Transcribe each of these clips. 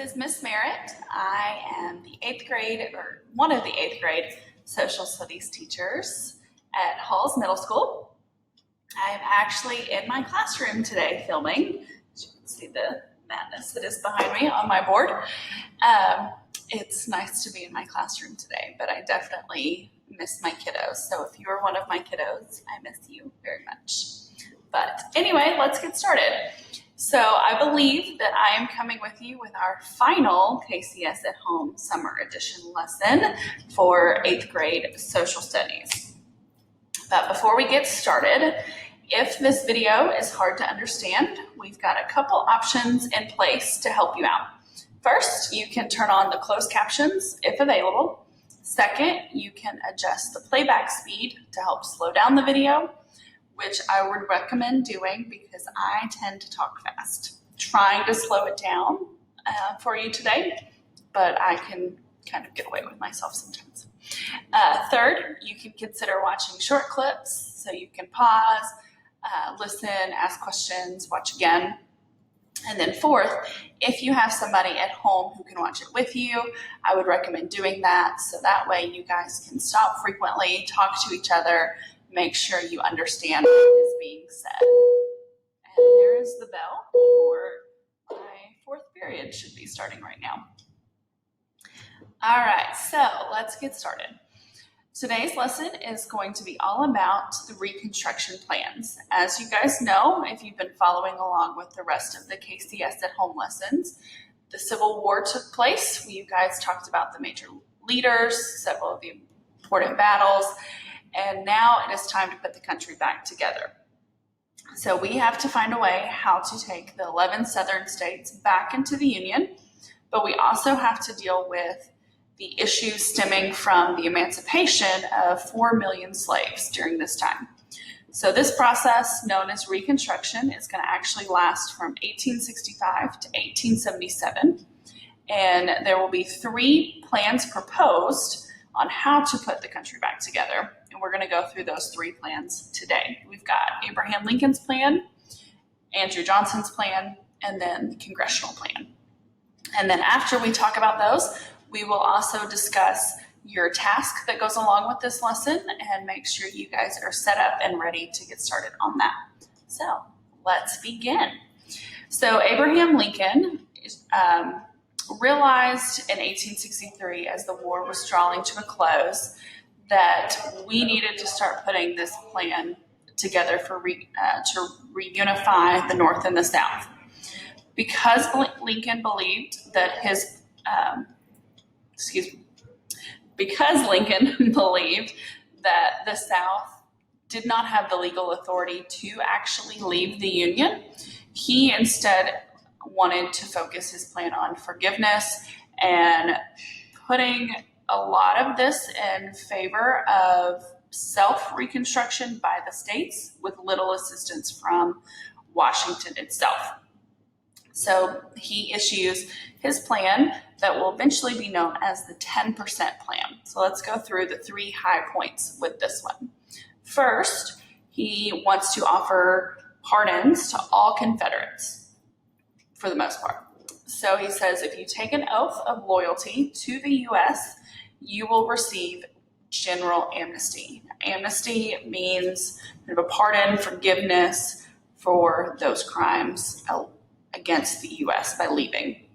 is Miss Merritt. I am the 8th grade, or one of the 8th grade social studies teachers at Halls Middle School. I'm actually in my classroom today filming. As you can see the madness that is behind me on my board. It's nice to be in my classroom today, but I definitely miss my kiddos. So if you are one of my kiddos, I miss you very much. But anyway, let's get started. So I believe that I am coming with you with our final KCS at Home Summer Edition lesson for 8th grade social studies. But before we get started, if this video is hard to understand, we've got a couple options in place to help you out. First, you can turn on the closed captions if available. Second, you can adjust the playback speed to help slow down the video, which I would recommend doing because I tend to talk fast. Trying to slow it down for you today, but I can kind of get away with myself sometimes. Third, you can consider watching short clips so you can pause, listen, ask questions, watch again. And then fourth, if you have somebody at home who can watch it with you, I would recommend doing that so that way you guys can stop frequently, talk to each other, make sure you understand what is being said. And there is the bell for my 4th period, should be starting right now. All right, so let's get started. Today's lesson is going to be all about the Reconstruction plans. As you guys know, if you've been following along with the rest of the KCS at Home lessons, the Civil War took place. You guys talked about the major leaders, several of the important battles, and now it is time to put the country back together. So we have to find a way how to take the 11 southern states back into the Union, but we also have to deal with the issues stemming from the emancipation of 4 million slaves during this time. So this process, known as Reconstruction, is going to actually last from 1865 to 1877, and there will be 3 plans proposed on how to put the country back together. And we're going to go through those 3 plans today. We've got Abraham Lincoln's plan, Andrew Johnson's plan, and then the Congressional Plan. And then after we talk about those, we will also discuss your task that goes along with this lesson and make sure you guys are set up and ready to get started on that. So let's begin. So Abraham Lincoln realized in 1863, as the war was drawing to a close, that we needed to start putting this plan together for to reunify the North and the South. Because Lincoln believed that because Lincoln believed that the South did not have the legal authority to actually leave the Union, he instead wanted to focus his plan on forgiveness and putting a lot of this in favor of self-reconstruction by the states with little assistance from Washington itself. So he issues his plan that will eventually be known as the 10% plan. So let's go through the 3 high points with this one. First, he wants to offer pardons to all Confederates for the most part. So he says if you take an oath of loyalty to the U.S., you will receive general amnesty. Amnesty means kind of a pardon, forgiveness for those crimes against the U.S. by leaving.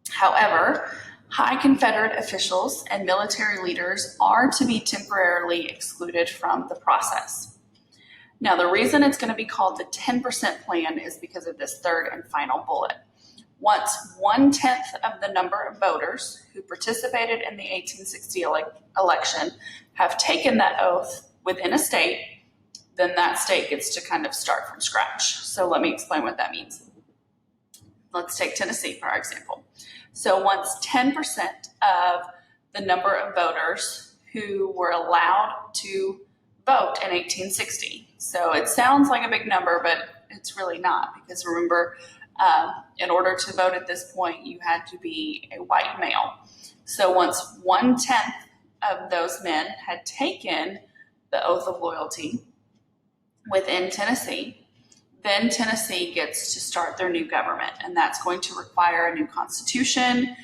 However, high Confederate officials and military leaders are to be temporarily excluded from the process. Now, the reason it's going to be called the 10% plan is because of this 3rd and final bullet. Once 1/10 of the number of voters who participated in the 1860 election have taken that oath within a state, then that state gets to kind of start from scratch. So let me explain what that means. Let's take Tennessee for our example. So once 10% of the number of voters who were allowed to vote in 1860. So it sounds like a big number, but it's really not, because remember, in order to vote at this point, you had to be a white male. So once 1/10 of those men had taken the oath of loyalty within Tennessee, then Tennessee gets to start their new government, and that's going to require a new constitution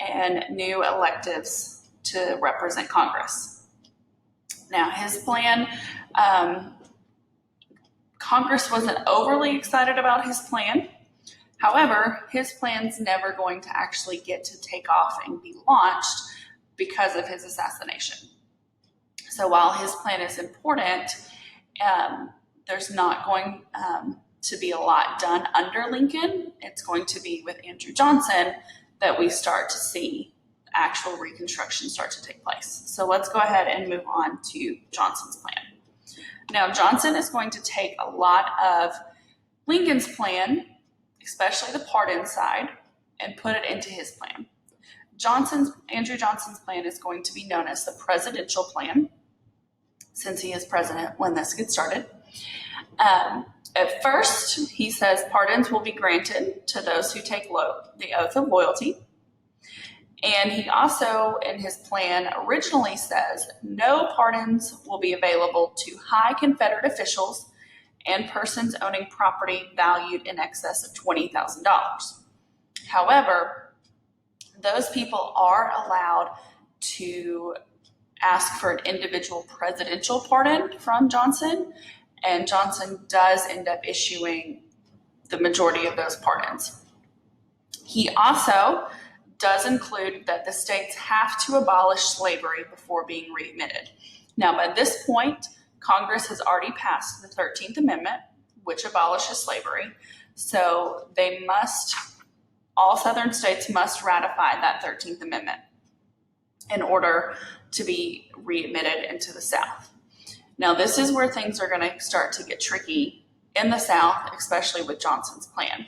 and new electives to represent Congress. Now, his plan, Congress wasn't overly excited about his plan. However, his plan's never going to actually get to take off and be launched because of his assassination. So while his plan is important, there's not going to be a lot done under Lincoln. It's going to be with Andrew Johnson that we start to see actual Reconstruction start to take place. So let's go ahead and move on to Johnson's plan. Now, Johnson is going to take a lot of Lincoln's plan, especially the pardon side, and put it into his plan. Andrew Johnson's plan is going to be known as the presidential plan, since he is president when this gets started. At first, he says pardons will be granted to those who take the oath of loyalty. And he also, in his plan, originally says no pardons will be available to high Confederate officials and persons owning property valued in excess of $20,000. However, those people are allowed to ask for an individual presidential pardon from Johnson, and Johnson does end up issuing the majority of those pardons. He also does include that the states have to abolish slavery before being readmitted. Now, by this point, Congress has already passed the 13th Amendment, which abolishes slavery. So all Southern states must ratify that 13th Amendment in order to be readmitted into the South. Now, this is where things are going to start to get tricky in the South, especially with Johnson's plan.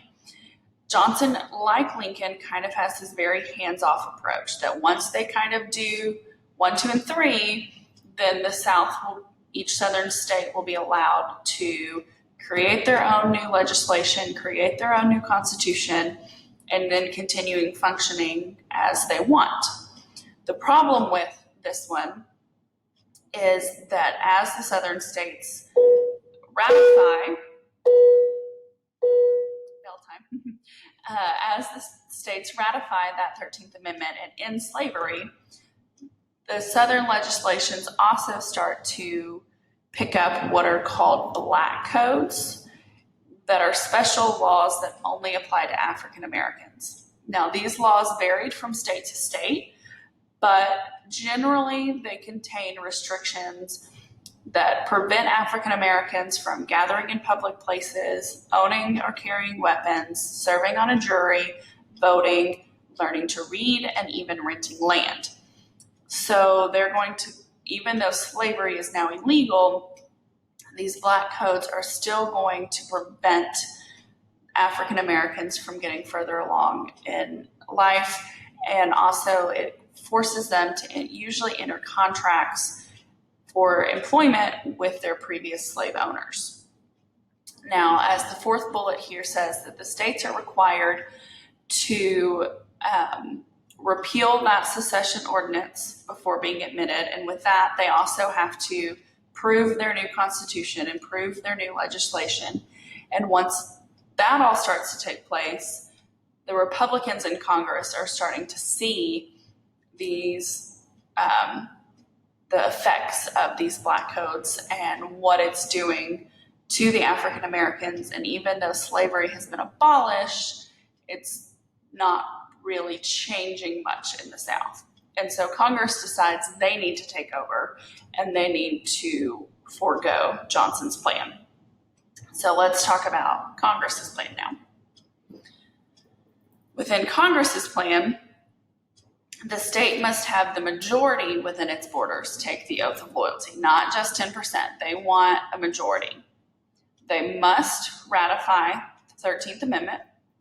Johnson, like Lincoln, kind of has this very hands-off approach that once they kind of do 1, 2, and 3, then the South each Southern state will be allowed to create their own new legislation, create their own new constitution, and then continuing functioning as they want. The problem with this one is that as the Southern states ratify, as the states ratify that 13th Amendment and end slavery, the Southern legislations also start to pick up what are called black codes that are special laws that only apply to African Americans. Now, these laws varied from state to state, but generally they contain restrictions that prevent African Americans from gathering in public places, owning or carrying weapons, serving on a jury, voting, learning to read, and even renting land. So they're going to, even though slavery is now illegal, these black codes are still going to prevent African Americans from getting further along in life, and also it forces them to usually enter contracts for employment with their previous slave owners. Now, as the fourth bullet here says, that the states are required to repeal that secession ordinance before being admitted, and with that, they also have to prove their new constitution and prove their new legislation. And once that all starts to take place, the Republicans in Congress are starting to see these the effects of these black codes and what it's doing to the African Americans. And even though slavery has been abolished, it's not really changing much in the South. And so Congress decides they need to take over and they need to forego Johnson's plan. So let's talk about Congress's plan now. Within Congress's plan, the state must have the majority within its borders take the oath of loyalty, not just 10%. They want a majority. They must ratify the 13th Amendment.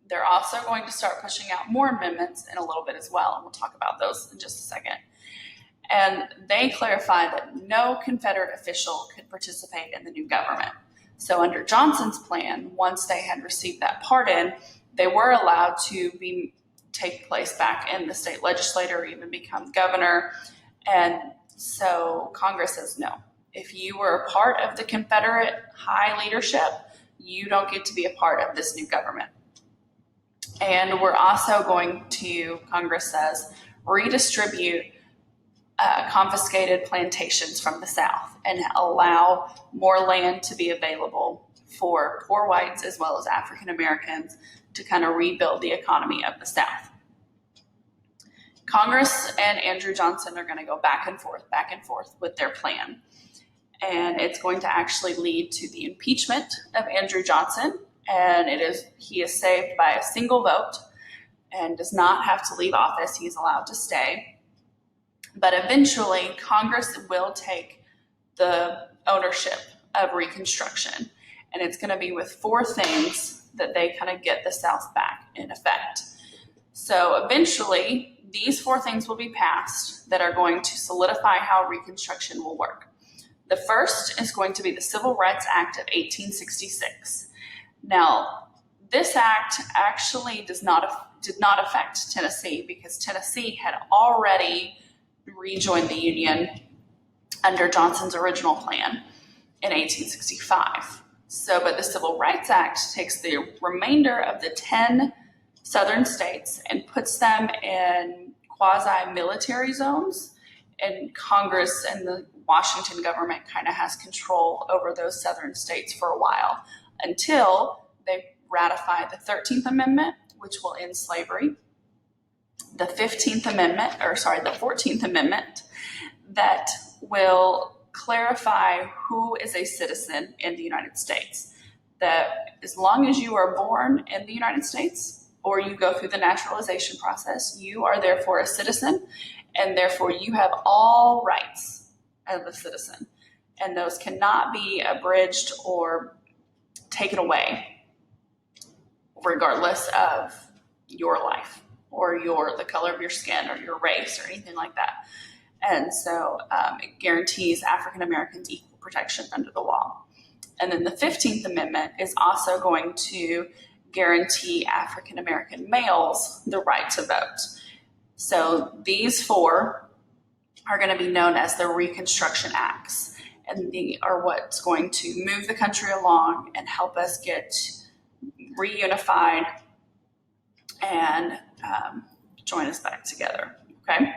They're also going to start pushing out more amendments in a little bit as well, and we'll talk about those in just a second. And they clarify that no Confederate official could participate in the new government. So under Johnson's plan, once they had received that pardon, they were allowed to take place back in the state legislature or even become governor. And so Congress says no. If you were a part of the Confederate high leadership, you don't get to be a part of this new government. And we're also going to, Congress says, redistribute confiscated plantations from the South and allow more land to be available for poor whites as well as African Americans to kind of rebuild the economy of the South. Congress and Andrew Johnson are going to go back and forth with their plan. And it's going to actually lead to the impeachment of Andrew Johnson. And he is saved by a single vote and does not have to leave office. He's allowed to stay. But eventually, Congress will take the ownership of Reconstruction. And it's going to be with 4 things that they kind of get the South back in effect. So eventually, these 4 things will be passed that are going to solidify how Reconstruction will work. The first is going to be the Civil Rights Act of 1866. Now, this act actually did not affect Tennessee because Tennessee had already rejoined the Union under Johnson's original plan in 1865. But the Civil Rights Act takes the remainder of the 10 southern states and puts them in quasi-military zones, and Congress and the Washington government kind of has control over those southern states for a while until they ratify the 13th Amendment, which will end slavery, the 14th Amendment that will clarify who is a citizen in the United States. That as long as you are born in the United States or you go through the naturalization process, you are therefore a citizen, and therefore you have all rights as a citizen. And those cannot be abridged or taken away regardless of your life or the color of your skin or your race or anything like that. And so it guarantees African Americans equal protection under the law. And then the 15th Amendment is also going to guarantee African American males the right to vote. So these 4 are going to be known as the Reconstruction Acts, and they are what's going to move the country along and help us get reunified and join us back together. Okay?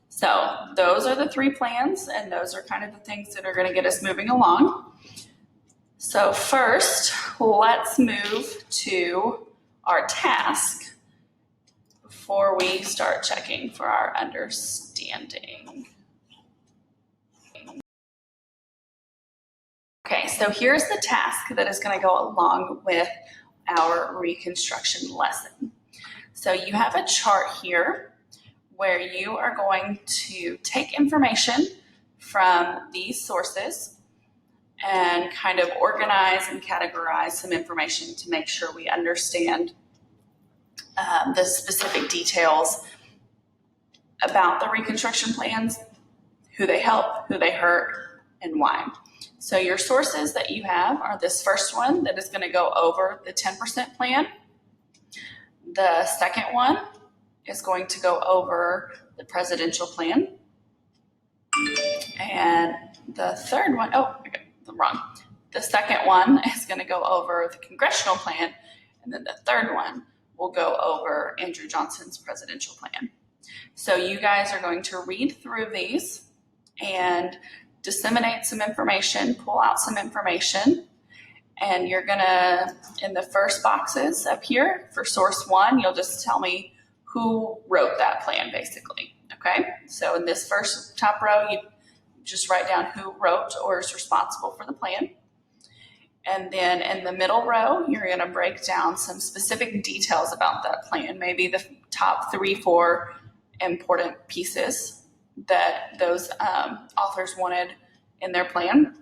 So those are the 3 plans, and those are kind of the things that are going to get us moving along. So first, let's move to our task before we start checking for our understanding. Okay, so here's the task that is going to go along with our Reconstruction lesson. So you have a chart here where you are going to take information from these sources and kind of organize and categorize some information to make sure we understand the specific details about the Reconstruction plans, who they help, who they hurt, and why. So your sources that you have are this first one that is going to go over the 10% plan. The second one is going to go over the presidential plan. And the third one, the second one is going to go over the Congressional Plan, and then the third one will go over Andrew Johnson's presidential plan. So you guys are going to read through these and disseminate some information, pull out some information, and you're going to, in the first boxes up here, for source 1, you'll just tell me who wrote that plan, basically. Okay? So in this first top row, you just write down who wrote or is responsible for the plan. And then in the middle row, you're going to break down some specific details about that plan, maybe the top 3-4 important pieces that those authors wanted in their plan.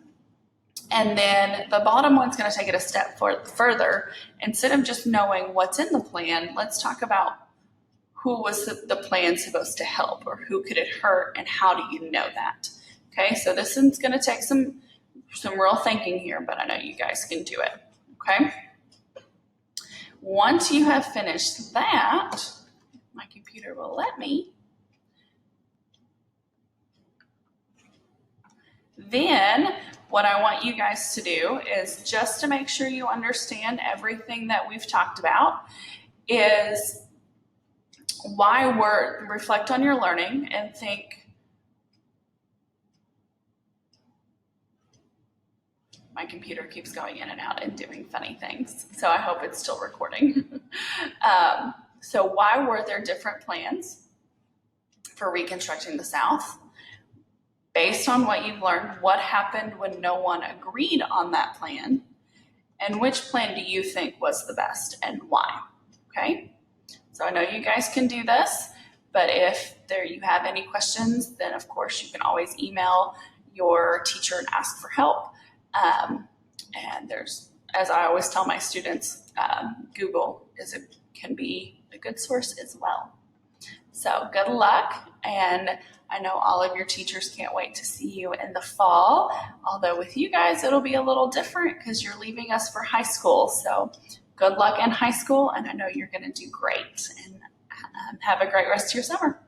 And then the bottom one's going to take it a step further. Instead of just knowing what's in the plan, let's talk about who was the plan supposed to help, or who could it hurt, and how do you know that? Okay, so this is going to take some real thinking here, but I know you guys can do it. Okay? Once you have finished that, my computer will let me, then what I want you guys to do is, just to make sure you understand everything that we've talked about, is reflect on your learning and think, my computer keeps going in and out and doing funny things, so I hope it's still recording. So why were there different plans for reconstructing the South? Based on what you've learned, what happened when no one agreed on that plan? And which plan do you think was the best and why? Okay, so I know you guys can do this, but if you have any questions, then of course you can always email your teacher and ask for help. And there's, as I always tell my students, Google can be a good source as well. So good luck, and I know all of your teachers can't wait to see you in the fall, although with you guys it'll be a little different because you're leaving us for high school. So good luck in high school, and I know you're going to do great, and have a great rest of your summer.